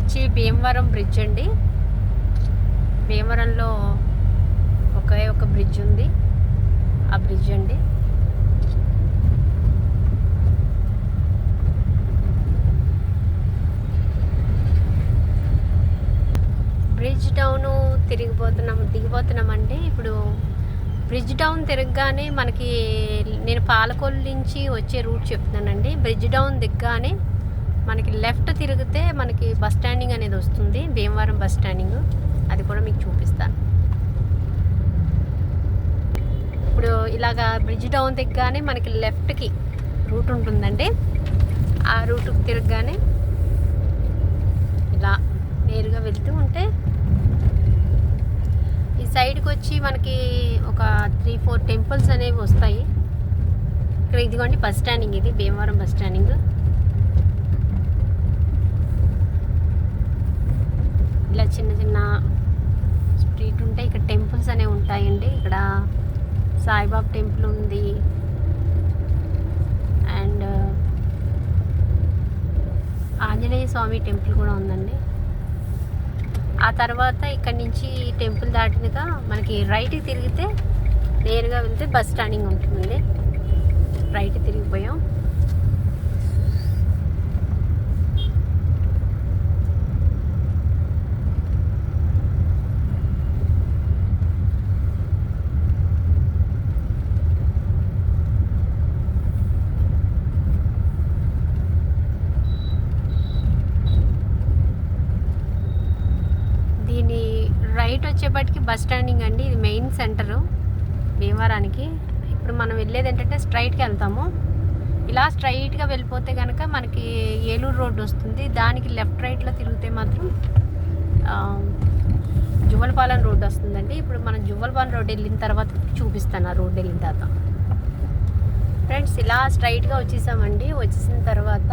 వచ్చి భీమవరం బ్రిడ్జ్ అండి. భీమవరంలో ఒకే ఒక బ్రిడ్జ్ ఉంది, ఆ బ్రిడ్జ్ అండి. బ్రిడ్జ్ డౌన్ దిగిపోతున్నామండి. ఇప్పుడు బ్రిడ్జ్ డౌన్ తిరగగానే మనకి నేను పాలకొల్లు నుంచి వచ్చే రూట్ చెప్తున్నానండి. బ్రిడ్జ్ డౌన్ దిగ్గానే మనకి లెఫ్ట్ తిరిగితే మనకి బస్ స్టాండింగ్ అనేది వస్తుంది, భీమవరం బస్ స్టాండింగ్. అది కూడా మీకు చూపిస్తాను. ఇప్పుడు ఇలాగా బ్రిడ్జ్ డౌన్ దిగ్గానే మనకి లెఫ్ట్కి రూట్ ఉంటుందండి. ఆ రూట్కి తిరగగానే ఇలా నేరుగా వెళ్తూ ఉంటే ఈ సైడ్కి వచ్చి మనకి ఒక 3-4 టెంపుల్స్ అనేవి వస్తాయి. ఇక్కడ ఇదిగోండి బస్ స్టాండింగ్, ఇది భీమవరం బస్ స్టాండింగ్. ఇలా చిన్న చిన్న స్ట్రీట్ ఉంటాయి, ఇక్కడ టెంపుల్స్ అనేవి ఉంటాయండి. ఇక్కడ సాయిబాబా టెంపుల్ ఉంది అండ్ ఆంజనేయ స్వామి టెంపుల్ కూడా ఉందండి. ఆ తర్వాత ఇక్కడ నుంచి టెంపుల్ దాటినగా మనకి రైట్కి తిరిగితే నేరుగా వెళ్తే బస్ స్టాండింగ్ ఉంటుందండి. రైట్ తిరిగిపోయాం. దీని రైట్ వచ్చేపటికి బస్ స్టాండింగ్ అండి. ఇది మెయిన్ సెంటరు భీమవరానికి. ఇప్పుడు మనం వెళ్ళేది ఏంటంటే స్ట్రైట్కి వెళ్తాము. ఇలా స్ట్రైట్గా వెళ్ళిపోతే కనుక మనకి ఏలూరు రోడ్డు వస్తుంది. దానికి లెఫ్ట్ రైట్లో తిరిగితే మాత్రం జువ్వలపాలెం రోడ్డు వస్తుందండి. ఇప్పుడు మనం జువ్వలపాలెం రోడ్డు వెళ్ళిన తర్వాత చూపిస్తాను. ఆ రోడ్డు వెళ్ళిన తర్వాత ఫ్రెండ్స్ ఇలా స్ట్రైట్గా వచ్చేసామండి. వచ్చేసిన తర్వాత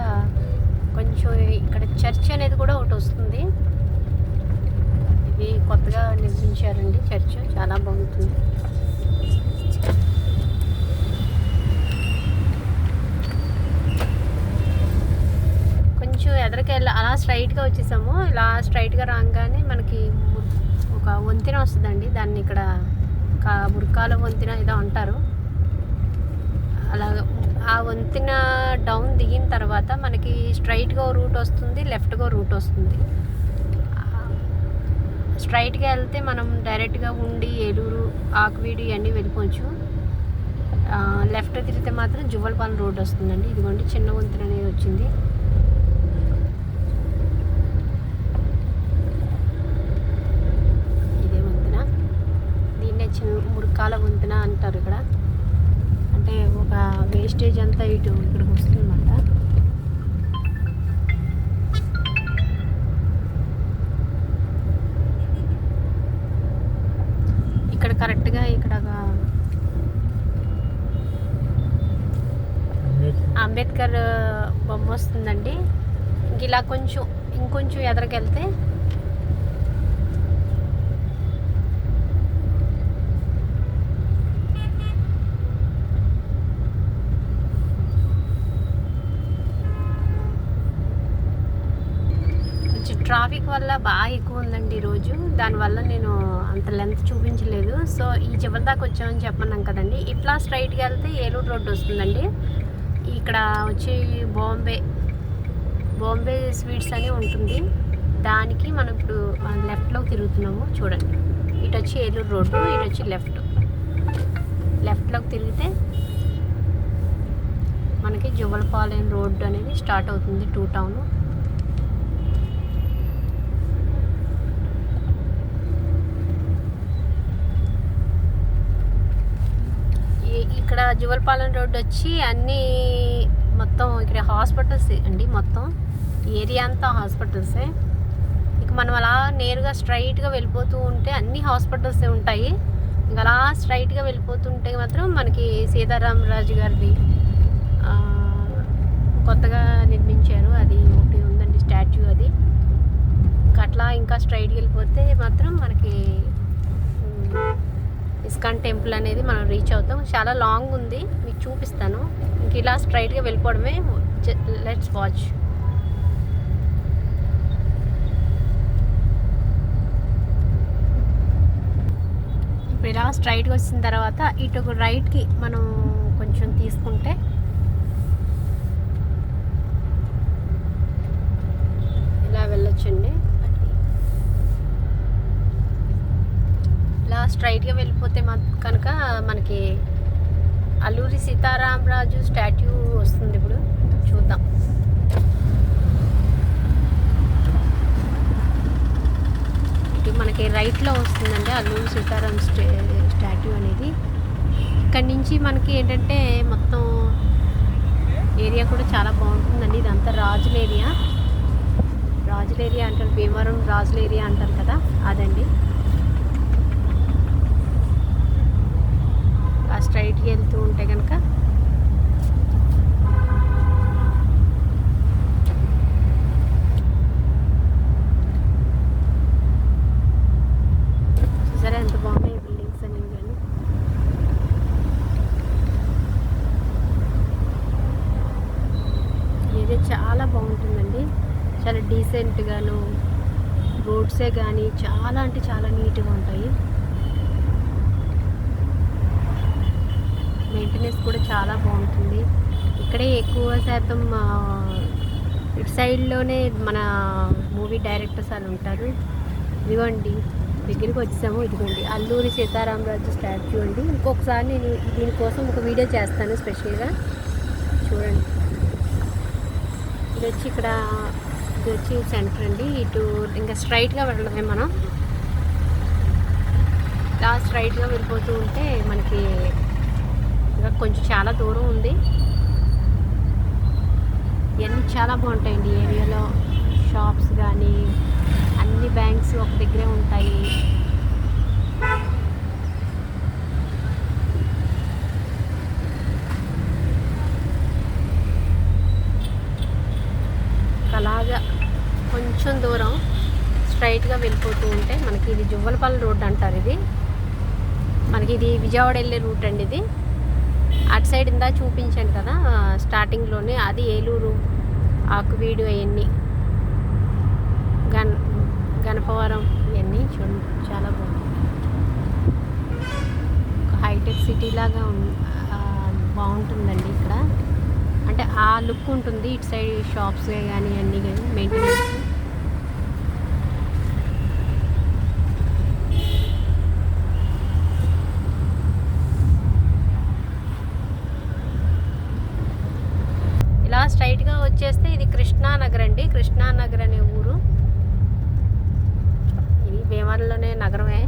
కొంచెం ఇక్కడ చర్చ్ అనేది కూడా ఒకటి వస్తుంది. ఇది కొత్తగా నిర్మించారండి చర్చ్, చాలా బాగుంటుంది. కొంచెం ఎదరికెళ్ళి అలా స్ట్రైట్గా వచ్చేసాము. ఇలా స్ట్రైట్గా రాగానే మనకి ఒక వంతెన వస్తుందండి. దాన్ని ఇక్కడ మురికాల వంతెన ఏదో అంటారు. అలాగ ఆ వంతెన డౌన్ దిగిన తర్వాత మనకి స్ట్రైట్గా రూట్ వస్తుంది, లెఫ్ట్గా రూట్ వస్తుంది. స్ట్రైట్గా వెళ్తే మనం డైరెక్ట్గా ఉండి ఏలూరు, ఆకువీడు ఇవన్నీ వెళ్ళిపోవచ్చు. లెఫ్ట్ తిరిగితే మాత్రం జువ్వలపాలెం రోడ్ వస్తుందండి. ఇదిగోండి చిన్న వంతెన అనేది వచ్చింది. ఇదే వంతెన, దీన్నే చిన్న మురికాల వంతెన అంటారు. ఇక్కడ అంటే ఒక వేస్టేజ్ అంతా ఇక్కడికి వస్తుందన్నమాట. ఇక్కడ కరెక్ట్గా ఇక్కడ అంబేద్కర్ బొమ్మ వస్తుందండి. ఇంక ఇలా ఇంకొంచెం ఎదరికెళ్తే ట్రాఫిక్ వల్ల బాగా ఎక్కువ ఉందండి ఈరోజు. దానివల్ల నేను అంత లెంత్ చూపించలేదు. సో ఈ చివరి దాకా వచ్చామని చెప్పన్నాం కదండి. ఇట్లా స్ట్రైట్గా వెళ్తే ఏలూరు రోడ్డు వస్తుందండి. ఇక్కడ వచ్చి బాంబే స్వీట్స్ అని ఉంటుంది. దానికి మనం ఇప్పుడు లెఫ్ట్లోకి తిరుగుతున్నాము. చూడండి, ఇటు వచ్చి ఏలూరు రోడ్డు, ఇటు వచ్చి లెఫ్ట్లోకి తిరిగితే మనకి జువ్వలపాలెం రోడ్డు అనేది స్టార్ట్ అవుతుంది, 2 టౌన్. ఇక్కడ జువ్వలపాలెం రోడ్డు వచ్చి అన్నీ మొత్తం ఇక్కడ హాస్పిటల్స్ అండి. మొత్తం ఏరియా అంతా హాస్పిటల్సే. ఇక మనం అలా నేరుగా స్ట్రైట్గా వెళ్ళిపోతూ ఉంటే అన్ని హాస్పిటల్సే ఉంటాయి. ఇంకా అలా స్ట్రైట్గా వెళ్ళిపోతుంటే మాత్రం మనకి సీతారామరాజు గారిది కొత్తగా నిర్మించారు, అది ఒకటి ఉందండి స్టాచ్యూ. అది అట్లా ఇంకా స్ట్రైట్గా వెళ్ళిపోతే మాత్రం మనకి ఇస్కాన్ టెంపుల్ అనేది మనం రీచ్ అవుతాం. చాలా లాంగ్ ఉంది, మీకు చూపిస్తాను. ఇంక ఇలా స్ట్రైట్గా వెళ్ళిపోవడమే. Let's watch. ఇలా స్ట్రైట్గా వచ్చిన తర్వాత ఇటు రైట్కి మనం కొంచెం తీసుకుంటే ఇలా వెళ్ళొచ్చండి. ఇలా స్ట్రైట్గా వెళ్ళిపోతే కనుక మనకి అల్లూరి సీతారామరాజు స్టాట్యూ వస్తుంది. ఇప్పుడు చూద్దాం. ఇటు మనకి రైట్లో వస్తుందండి అల్లూరి సీతారాం స్టాట్యూ అనేది. ఇక్కడి నుంచి మనకి ఏంటంటే మొత్తం ఏరియా కూడా చాలా బాగుంటుందండి. ఇదంతా రాజుల ఏరియా అంటారు, భీమవరం రాజుల ఏరియా అంటారు కదా, అదండి. ఆ స్ట్రైట్కి వెళ్తూ ఉంటే కనుక చూసారా ఎంత బాగున్నాయి బిల్డింగ్స్ అనేవి. కానీ ఇది చాలా బాగుంటుందండి, చాలా డీసెంట్గాను. రోడ్సే కానీ చాలా అంటే చాలా నీట్గా ఉంటాయి. మెయింటెనెన్స్ కూడా చాలా బాగుంటుంది. ఇక్కడే ఎక్కువ శాతం ఇటు సైడ్లోనే మన మూవీ డైరెక్టర్స్ అని ఉంటారు. ఇదిగోండి దగ్గరికి వచ్చాము. ఇదిగోండి అల్లూరి సీతారామరాజు స్టాచ్యూ అండి. ఇంకొకసారి నేను దీనికోసం ఒక వీడియో చేస్తాను స్పెషల్గా, చూడండి. ఇది వచ్చి సెంటర్ అండి. ఇటు ఇంకా స్ట్రైట్గా వెళ్ళడమే మనం. ఇలా స్ట్రైట్గా వెళ్ళిపోతూ ఉంటే మనకి కొంచెం చాలా దూరం ఉంది. ఇవన్నీ చాలా బాగుంటాయండి ఏరియాలో. షాప్స్ కానీ అన్ని బ్యాంక్స్ ఒక దగ్గరే ఉంటాయి. అలాగా కొంచెం దూరం స్ట్రైట్గా వెళ్ళిపోతూ ఉంటే మనకి ఇది జువ్వలపల్లి రోడ్ అంటారు. ఇది విజయవాడ వెళ్ళే రూట్ అండి. ఇది అటు సైడ్ ఇందా చూపించాను కదా స్టార్టింగ్లోనే, అది ఏలూరు, ఆకువీడు, అవన్నీ గణపవరం, ఇవన్నీ చూడండి చాలా బాగుంది. ఒక హైటెక్ సిటీ లాగా బాగుంటుందండి ఇక్కడ. అంటే ఆ లుక్ ఉంటుంది. ఇటు సైడ్ షాప్స్ కానీ అన్నీ కానీ మెయింటెనెన్స్. ఇలా స్ట్రైట్గా వచ్చేస్తే ఇది కృష్ణానగర్ అండి. కృష్ణానగర్ అనే ఊరు. ఇది భీమవరంలోనే నగరమే.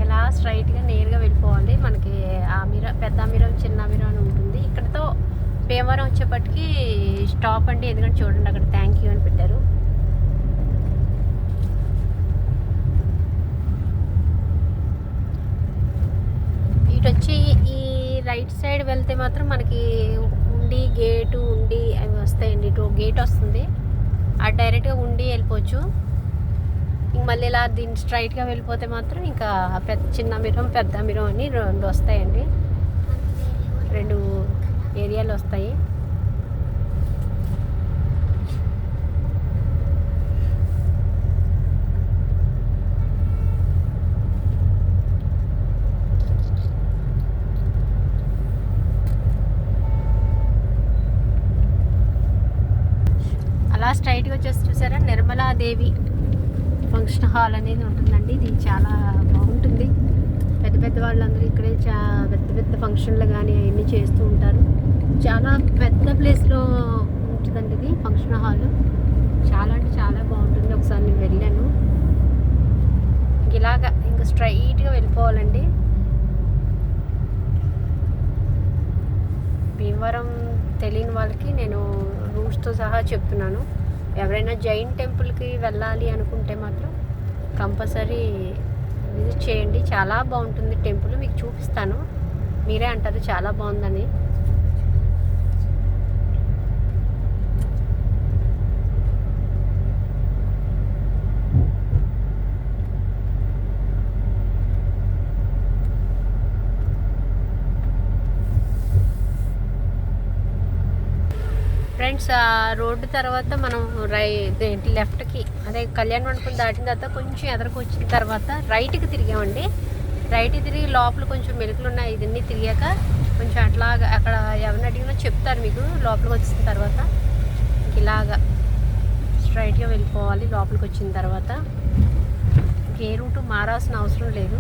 ఇలా స్ట్రైట్గా నేరుగా వెళ్ళిపోవాలి. మనకి పెద్ద అమీరం, చిన్న అమీరం అని ఉంటుంది. ఇక్కడతో భీమవరం వచ్చేపటికి స్టాప్ అండి. ఎందుకంటే చూడండి అక్కడ థ్యాంక్ యూ అని పెట్టారు. ఇటు వచ్చి ఈ రైట్ సైడ్ వెళ్తే మాత్రం మనకి గేటు అవి వస్తాయండి. ఇటు గేట్ వస్తుంది, అది డైరెక్ట్గా వెళ్ళిపోవచ్చు. ఇంక మళ్ళీ ఇలా దీన్ని స్ట్రైట్గా వెళ్ళిపోతే మాత్రం ఇంకా చిన్న అమీరం, పెద్ద అమీరం అని రెండు వస్తాయండి. రెండు ఏరియాలు వస్తాయి. అలా స్ట్రైట్గా వచ్చేసి చూసారా నిర్మలాదేవి ఫంక్షన్ హాల్ అనేది ఉంటుందండి. ఇది చాలా బాగుంటుంది. పెద్ద వాళ్ళందరూ ఇక్కడే పెద్ద ఫంక్షన్లు కానీ అవన్నీ చేస్తూ ఉంటారు. చాలా పెద్ద ప్లేస్లో ఉంటుందండి ఇది ఫంక్షన్ హాల్. చాలా అంటే చాలా బాగుంటుంది. ఒకసారి నేను వెళ్ళాను. ఇంకా స్ట్రైట్గా వెళ్ళిపోవాలండి. భీమవరం తెలియని వాళ్ళకి నేను రూట్స్తో సహా చెప్తున్నాను. ఎవరైనా జైన్ టెంపుల్కి వెళ్ళాలి అనుకుంటే మాత్రం కంపల్సరీ విజిట్ చేయండి. చాలా బాగుంటుంది టెంపుల్. మీకు చూపిస్తాను, మీరే అంటారు చాలా బాగుందని. ఫ్రెండ్స్ ఆ రోడ్డు తర్వాత మనం లెఫ్ట్కి అదే కళ్యాణ మండపం దాటిన తర్వాత కొంచెం ఎదరకు వచ్చిన తర్వాత రైట్కి తిరిగామండి. రైట్కి తిరిగి లోపల కొంచెం మెలుకులు ఉన్నాయి. ఇదన్నీ తిరిగాక కొంచెం అట్లాగా అక్కడ ఎవరిని అడిగినా చెప్తారు మీకు. లోపలికి వచ్చిన తర్వాత ఇలాగా స్ట్రైట్గా వెళ్ళిపోవాలి. లోపలికి వచ్చిన తర్వాత ఏ రూటు మారాల్సిన అవసరం లేదు.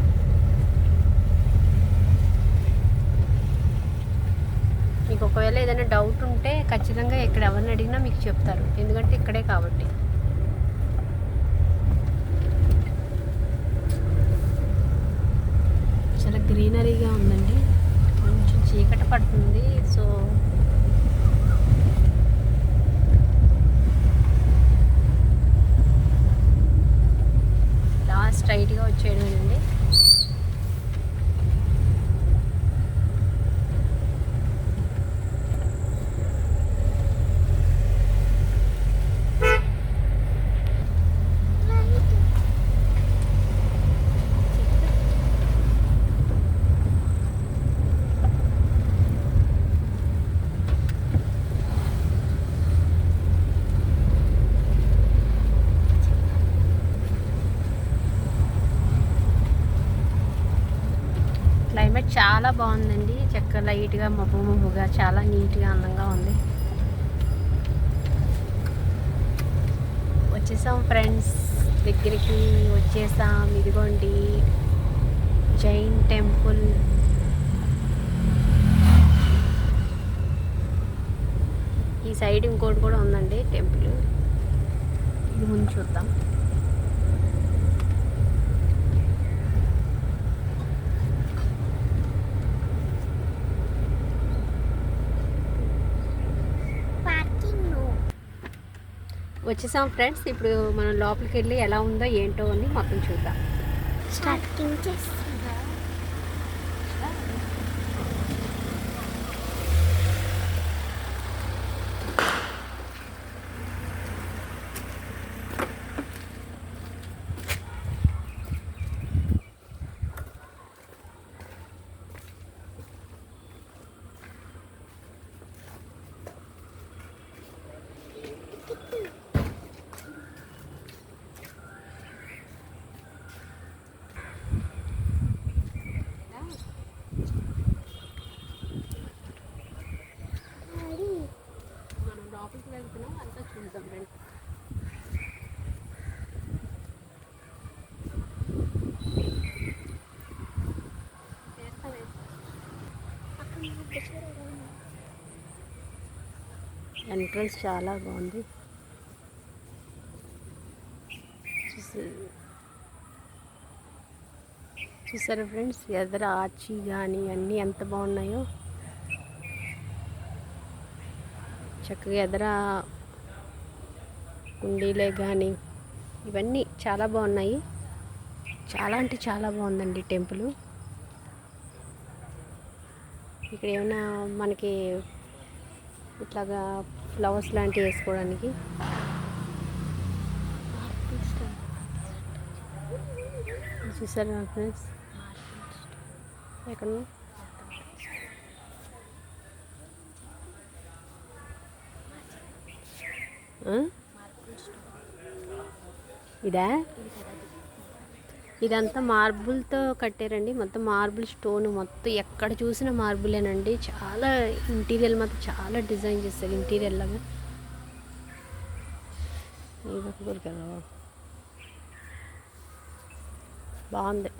మీకు ఒకవేళ ఏదైనా డౌట్ ఉంటే ఖచ్చితంగా ఇక్కడ ఎవరిని అడిగినా మీకు చెప్తారు, ఎందుకంటే ఇక్కడే కాబట్టి. చాలా గ్రీనరీగా ఉందండి. కొంచెం చీకటి పడుతుంది. సో లాస్ట్ స్ట్రైట్గా వచ్చేయడమేనండి. క్లైమేట్ చాలా బాగుందండి. చక్కగా లైట్గా మబ్బుగా చాలా నీట్గా అందంగా ఉంది. వచ్చేసాం ఫ్రెండ్స్, దగ్గరికి వచ్చేసాం. ఇదిగోండి జైన్ టెంపుల్. ఈ సైడ్ ఇంకోటి కూడా ఉందండి టెంపుల్. ఇది ముందు చూద్దాం. వచ్చేసాం ఫ్రెండ్స్. ఇప్పుడు మనం లోపలికి వెళ్ళి ఎలా ఉందో ఏంటో అని మొత్తం చూద్దాం. స్టార్టింగ్ చేస్తుందా? మనం లోపలికి వెళ్తున్నాం, అంతా చూద్దాం రండి. ఎంట్రన్స్ చాలా బాగుంది. చూసారా ఫ్రెండ్స్, ఎదురు ఆర్చి కానీ అన్నీ ఎంత బాగున్నాయో. చక్కగా ఎదుర కుండీలే కానీ ఇవన్నీ చాలా బాగున్నాయి. చాలా అంటే చాలా బాగుందండి టెంపుల్. ఇక్కడ ఏమైనా మనకి ఇట్లాగా ఫ్లవర్స్ లాంటివి వేసుకోవడానికి చూసారా ఫ్రెండ్స్. ఎక్కడ ఇదా? ఇదంతా మార్బుల్తో కట్టారండి. మొత్తం మార్బుల్ స్టోన్, మొత్తం ఎక్కడ చూసిన మార్బులేనండి. చాలా ఇంటీరియర్ మాత్రం చాలా డిజైన్ చేస్తారు ఇంటీరియర్ లాగా. బాగుంది.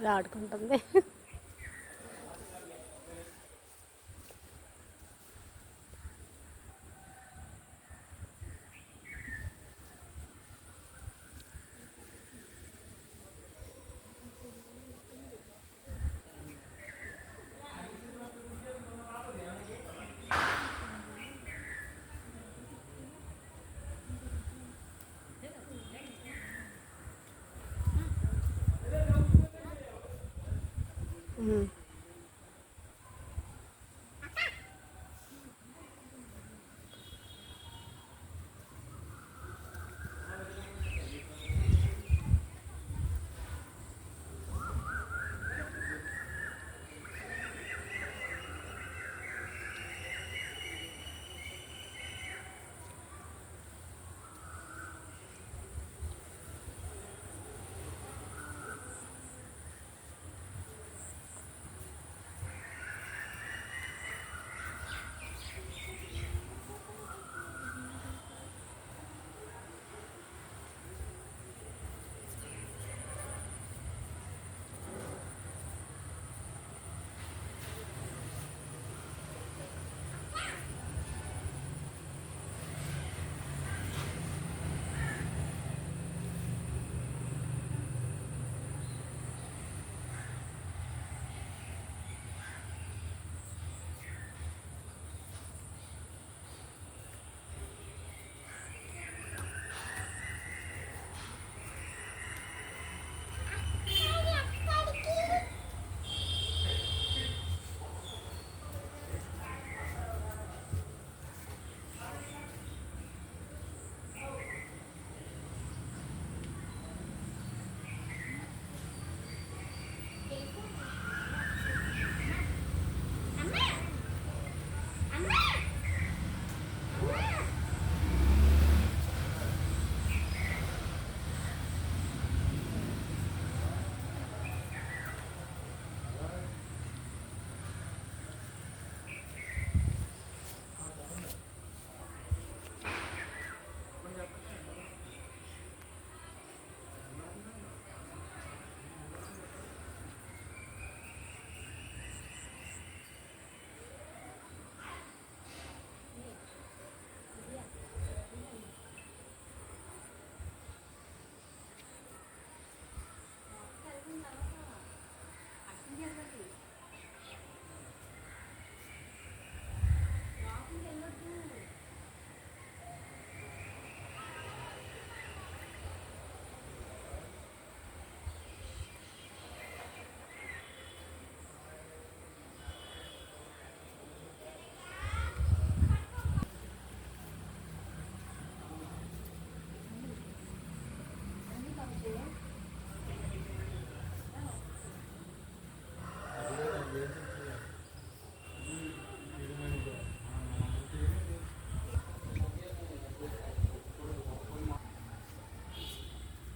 ఇలా ఆడుకుంటుంది.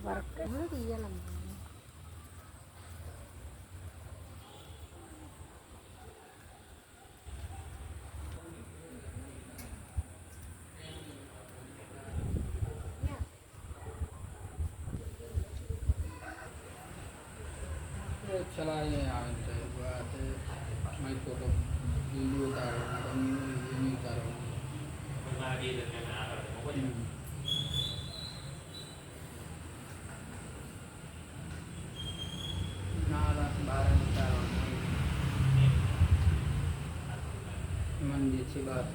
వర్క్ తీయాలమ్మా. चलाए आते आते मैं तो वीडियो उतार रहा हूँ ये नहीं उतार रहा हूँ नाला बारह उतार रहा हूँ मंदिर अच्छी बात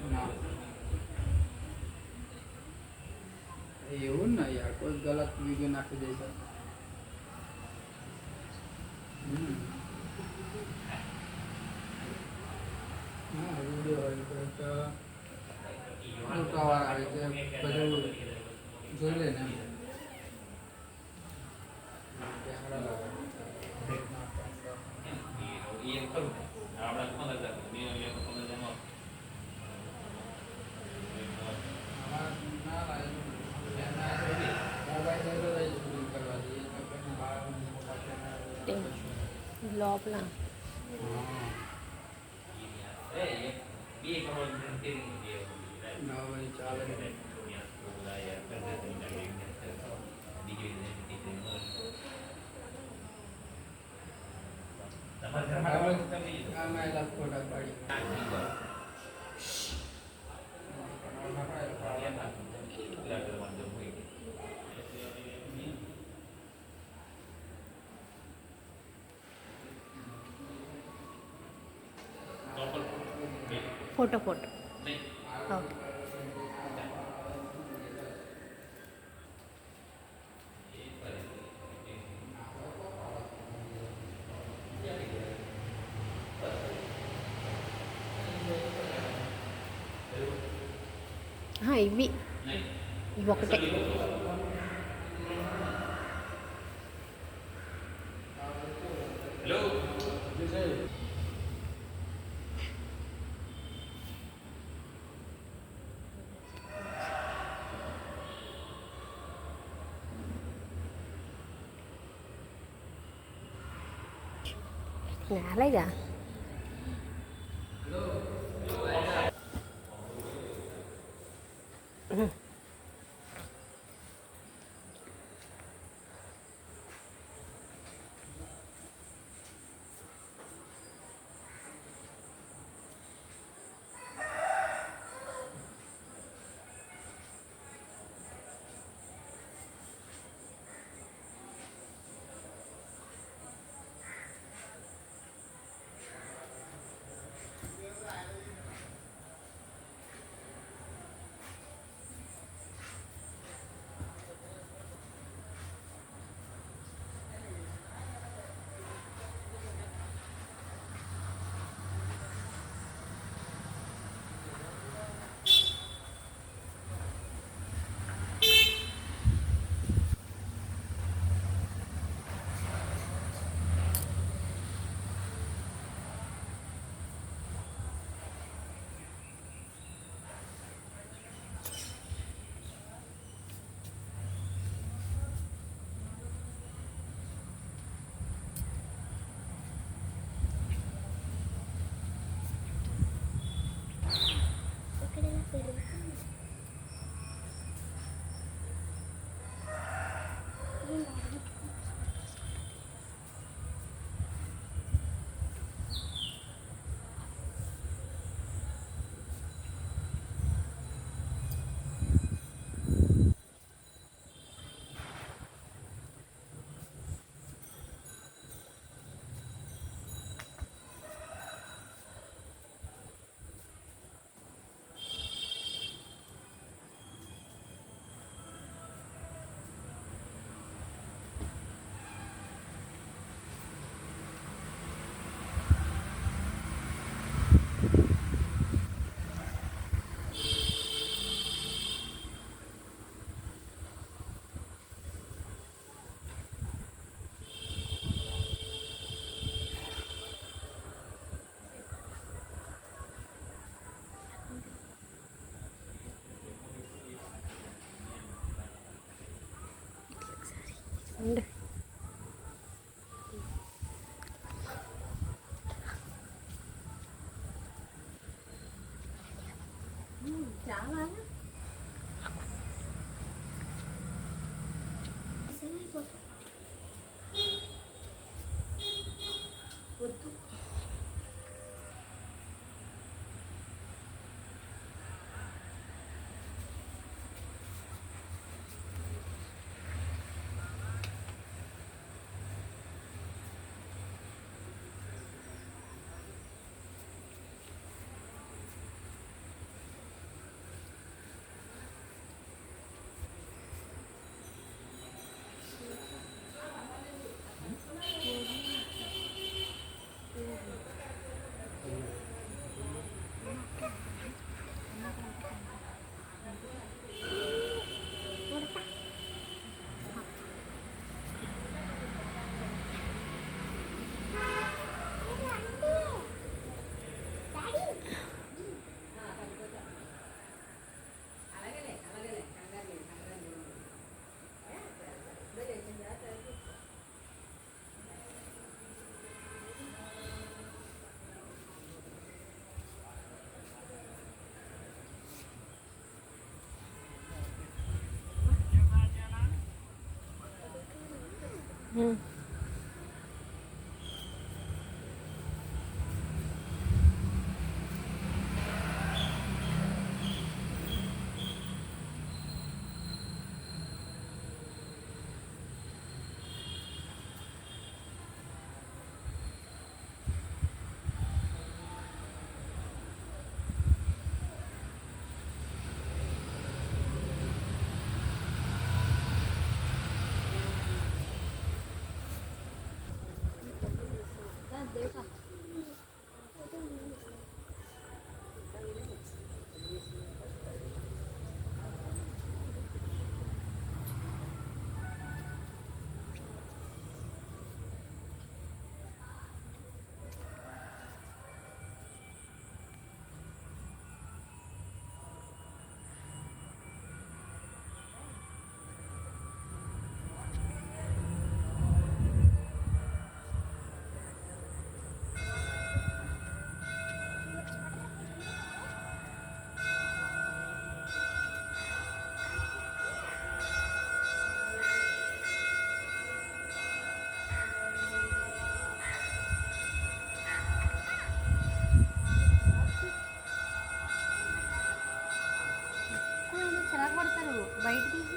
ना એવું ના યાર કોઈ ગલત વિડીયો નાખી દે છે હા વિડીયો હોય તો ફોટાવાળા આવે છે બધું જોઈ લે ને કેમેરા લાગે లోపల చాలా ફોટા પાડી ఫోటో ఓకే ఇవి ఇవి ఒకటే. నేలేగా ఇక్కడ ఇలా పెరుగుతుంది. ఉండు. చాలా వద్దు. బయట తీసి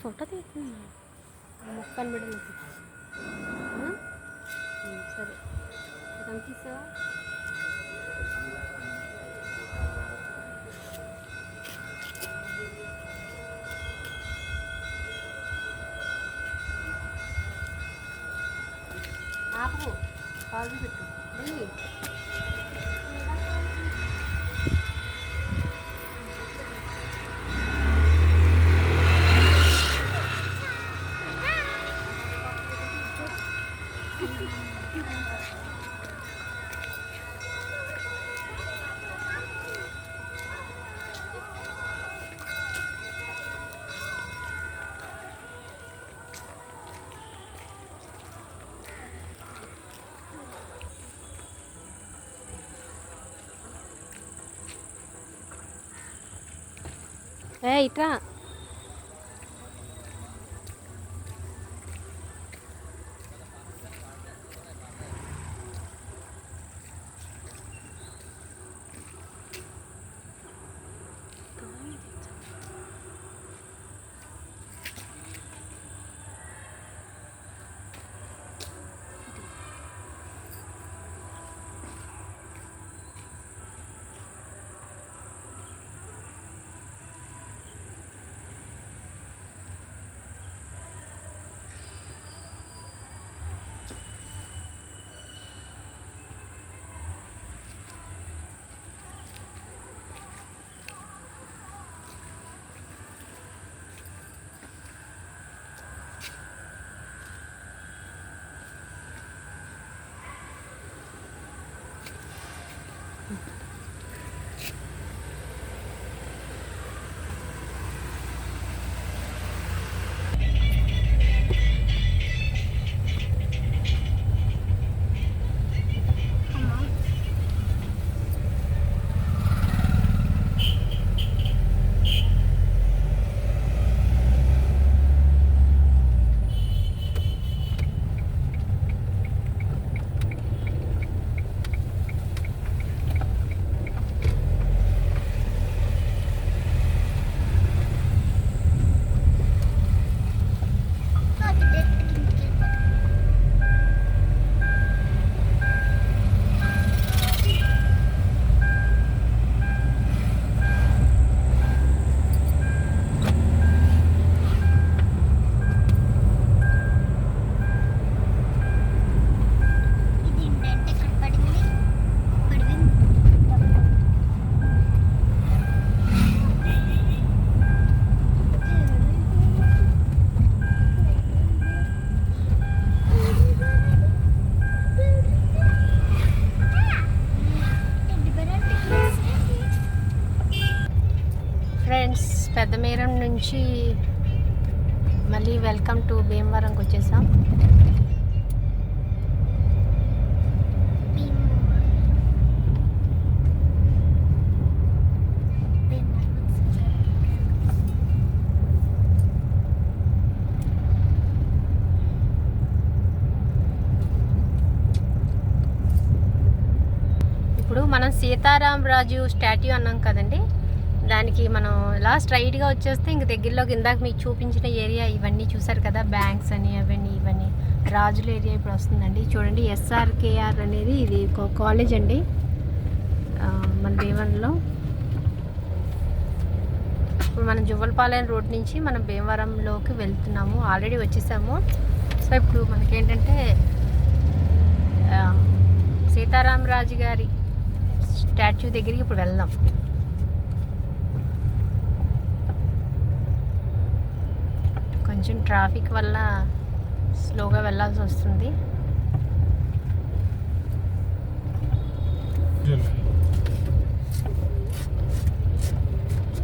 ఫోటో తీస్తున్నా మొక్కలు బిడ్డలకి సరే కనిపిస్తావా ఆపు కాలు పెట్టు ఇట్రా పెద్దమేరం నుంచి మళ్ళీ వెల్కమ్ టు భీమవరంకి వచ్చేసాం. ఇప్పుడు మనం సీతారామరాజు స్టాట్యూ అన్నాం కదండి, దానికి మనం ఇలా స్ట్రైట్గా వచ్చేస్తే ఇంక దగ్గరలోకి ఇందాక మీకు చూపించిన ఏరియా ఇవన్నీ చూసారు కదా, బ్యాంక్స్ అని అవన్నీ ఇవన్నీ రాజుల ఏరియా ఇప్పుడు వస్తుందండి. చూడండి ఎస్ఆర్కేఆర్ అనేది ఇది కాలేజ్ అండి మన భీమవరంలో. ఇప్పుడు మనం జువ్వలపాలెం రోడ్ నుంచి మనం భీమవరంలోకి వెళ్తున్నాము, ఆల్రెడీ వచ్చేసాము. సో ఇప్పుడు మనకేంటంటే సీతారామరాజు గారి స్టాచ్యూ దగ్గరికి ఇప్పుడు వెళ్దాం. కొంచెం ట్రాఫిక్ వల్ల స్లోగా వెళ్ళాల్సి వస్తుంది.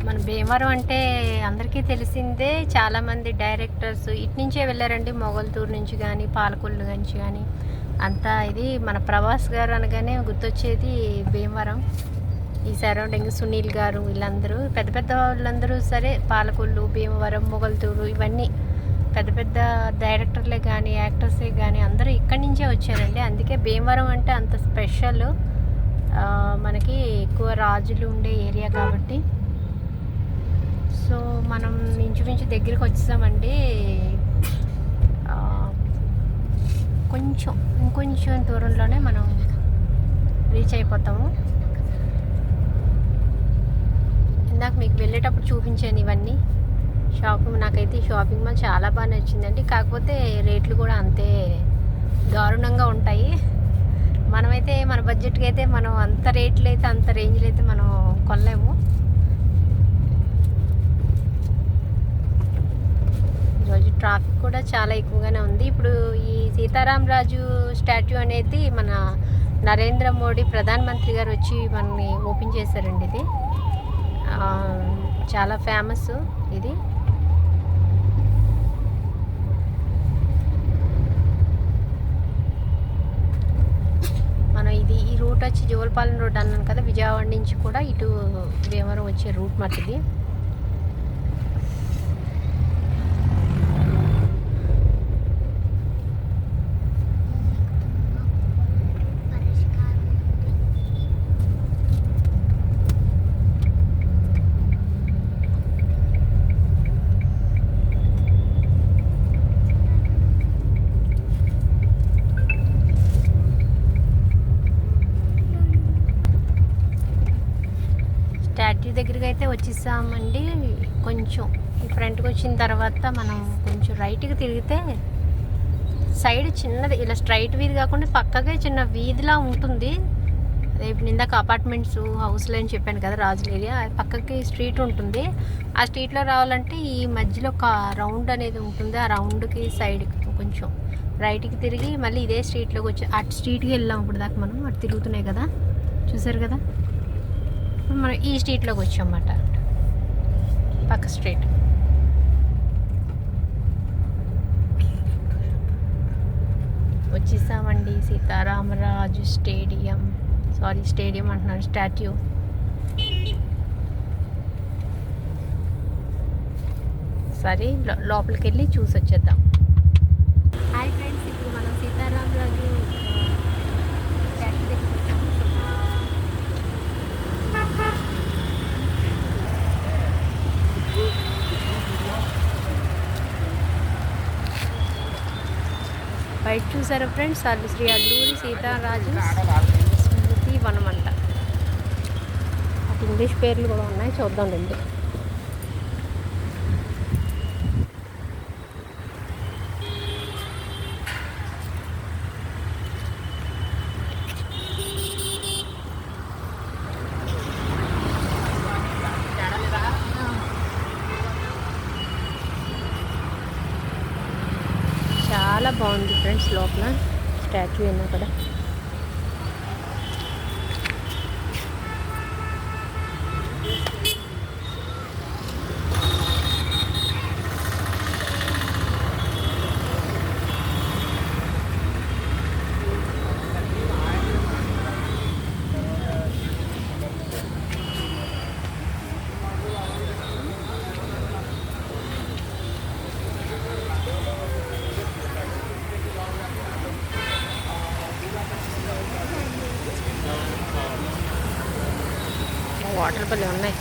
మన భీమవరం అంటే అందరికీ తెలిసిందే. చాలామంది డైరెక్టర్స్ ఇటు నుంచే వెళ్ళారండి, మొగల్తూరు నుంచి కానీ పాలకొల్లు నుంచి కానీ అంతా. ఇది మన ప్రభాస్ గారు అనగానే గుర్తొచ్చేది భీమవరం. ఈ సరౌండింగ్ సునీల్ గారు వీళ్ళందరూ పెద్ద పెద్ద వాళ్ళందరూ సరే, పాలకొల్లు, భీమవరం, మొగల్తూరు ఇవన్నీ పెద్ద పెద్ద డైరెక్టర్లే కానీ యాక్టర్సే కానీ అందరూ ఇక్కడి నుంచే వచ్చారండి. అందుకే భీమవరం అంటే అంత స్పెషల్. మనకి ఎక్కువ రాజులు ఉండే ఏరియా కాబట్టి. సో మనం ఇంచుమించు దగ్గరికి వచ్చేసామండి. ఇంకొంచెం దూరంలోనే మనం రీచ్ అయిపోతాము. ఇందాక మీకు వెళ్ళేటప్పుడు చూపించాను ఇవన్నీ షాపింగ్. నాకైతే ఈ షాపింగ్ మాల్ చాలా బాగా నచ్చిందండి. కాకపోతే రేట్లు కూడా అంతే దారుణంగా ఉంటాయి. మనమైతే మన బడ్జెట్కి అయితే మనం అంత రేట్లు అయితే అంత రేంజ్లో అయితే మనం కొనలేము. ఈరోజు ట్రాఫిక్ కూడా చాలా ఎక్కువగానే ఉంది. ఇప్పుడు ఈ సీతారామరాజు స్టాట్యూ అనేది మన నరేంద్ర మోడీ ప్రధానమంత్రి గారు వచ్చి మనని ఓపెన్ చేశారండి. ఇది చాలా ఫేమస్. ఇది మనం ఈ రూట్ వచ్చి జోలపాలెం రోడ్ అన్నాను కదా, విజయవాడ నుంచి కూడా ఇటు భీమవరం వచ్చే రూట్ మట్టిది. స్టాట్యూ దగ్గరికి అయితే వచ్చేసామండి. కొంచెం ఫ్రంట్కి వచ్చిన తర్వాత మనం కొంచెం రైట్కి తిరిగితే సైడ్ చిన్నది ఇలా స్ట్రైట్ వీధి కాకుండా పక్కగా చిన్న వీధిలా ఉంటుంది. అదే ఇప్పుడు ఇందాక అపార్ట్మెంట్స్ హౌస్లు అని చెప్పాను కదా, రాజుల ఏరియా. పక్కకి స్ట్రీట్ ఉంటుంది. ఆ స్ట్రీట్లో రావాలంటే ఈ మధ్యలో ఒక రౌండ్ అనేది ఉంటుంది. ఆ రౌండ్కి సైడ్కి కొంచెం రైట్కి తిరిగి మళ్ళీ ఇదే స్ట్రీట్లోకి వచ్చి అటు స్ట్రీట్కి వెళ్ళాం. ఇప్పుడు దాకా మనం అటు తిరుగుతున్నాయి కదా, చూసారు కదా. మనం ఈ స్ట్రీట్లోకి వచ్చామన్నమాట, పక్క స్ట్రీట్. వచ్చేసామండి సీతారామరాజు స్టేడియం అంటున్నాను, స్టాట్యూ. సరే లోపలికి వెళ్ళి చూసి వచ్చేద్దాం. హాయ్ ఫ్రెండ్స్, ఇప్పుడు మనం సీతారామరాజు స్టాట్యూ దగ్గర బయట చూసారా ఫ్రెండ్స్, శ్రీ అల్లూరి సీతారాజు స్మృతి వనం అంట. అటు ఇంగ్లీష్ పేర్లు కూడా ఉన్నాయి, చూద్దాం రండి. చాలా బాగుంది ఫ్రెండ్స్ లోపల స్టాచ్యూ అయినా కూడా. వాటర్ పల్లె ఉన్నాయి.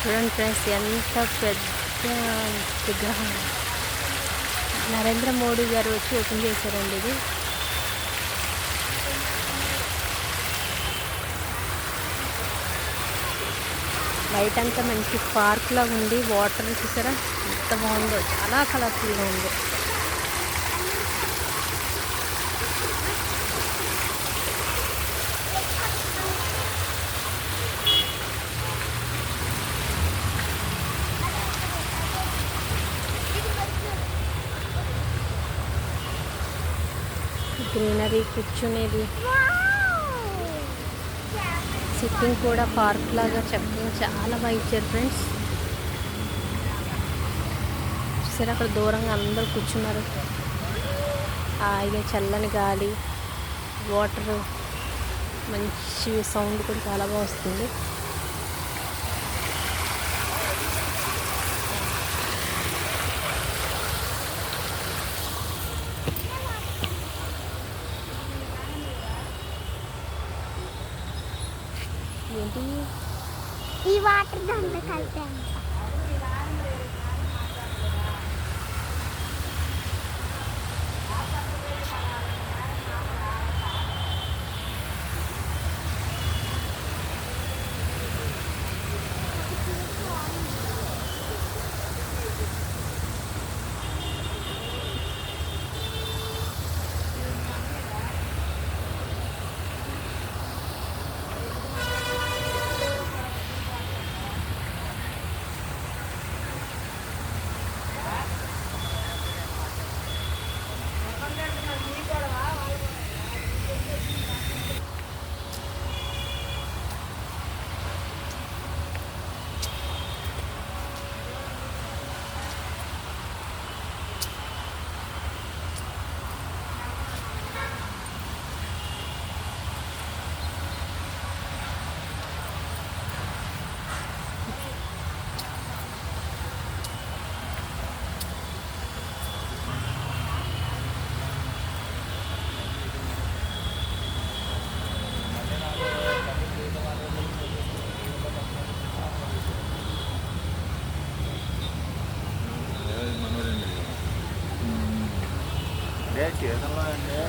చూడండి ఫ్రెండ్స్, ఎంత పెద్ద విగ్రహం. నరేంద్ర మోడీ గారు వచ్చి ఓపెన్ చేశారండి ఇది. బయట అంతా మంచి పార్క్ లాగా ఉంది. వాటర్ చూసారా ఎంత బాగుందో, చాలా కలర్ఫుల్గా ఉంది. గ్రీనరీ, కూర్చునేది, సిట్టింగ్ కూడా పార్క్ లాగా చక్కగా చాలా బాగా ఇచ్చారు ఫ్రెండ్స్. చూసారు అక్కడ దూరంగా అందరూ కూర్చున్నారు. హాయిగా చల్లని గాలి, వాటర్, మంచి సౌండ్ కూడా చాలా బాగా వస్తుంది. ఏంటి ఈ వాటర్ దాంట్లో కలిపాను.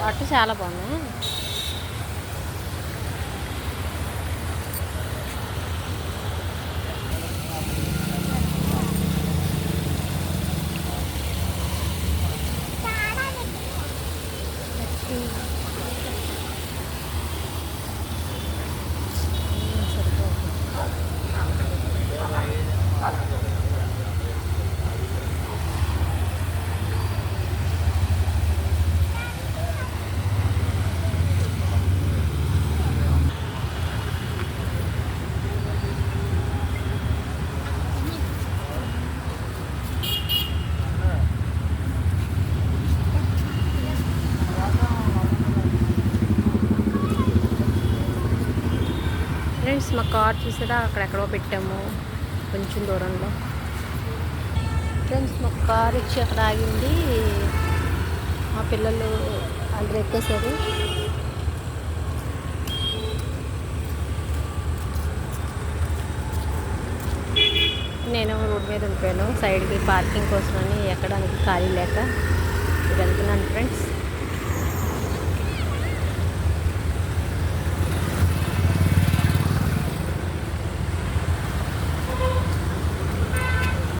వాటర్ చాలా బాగున్నాయి. ఫ్రెండ్స్, మా కార్ చూసారా అక్కడెక్కడో పెట్టాము కొంచెం దూరంలో. ఫ్రెండ్స్, మా కార్ వచ్చి అక్కడ ఆగింది. మా పిల్లలు అందరూ ఎక్కేసారు. నేను రోడ్ మీద ఉండిపోయాను సైడ్కి పార్కింగ్ కోసమని, ఎక్కడానికి ఖాళీ లేక.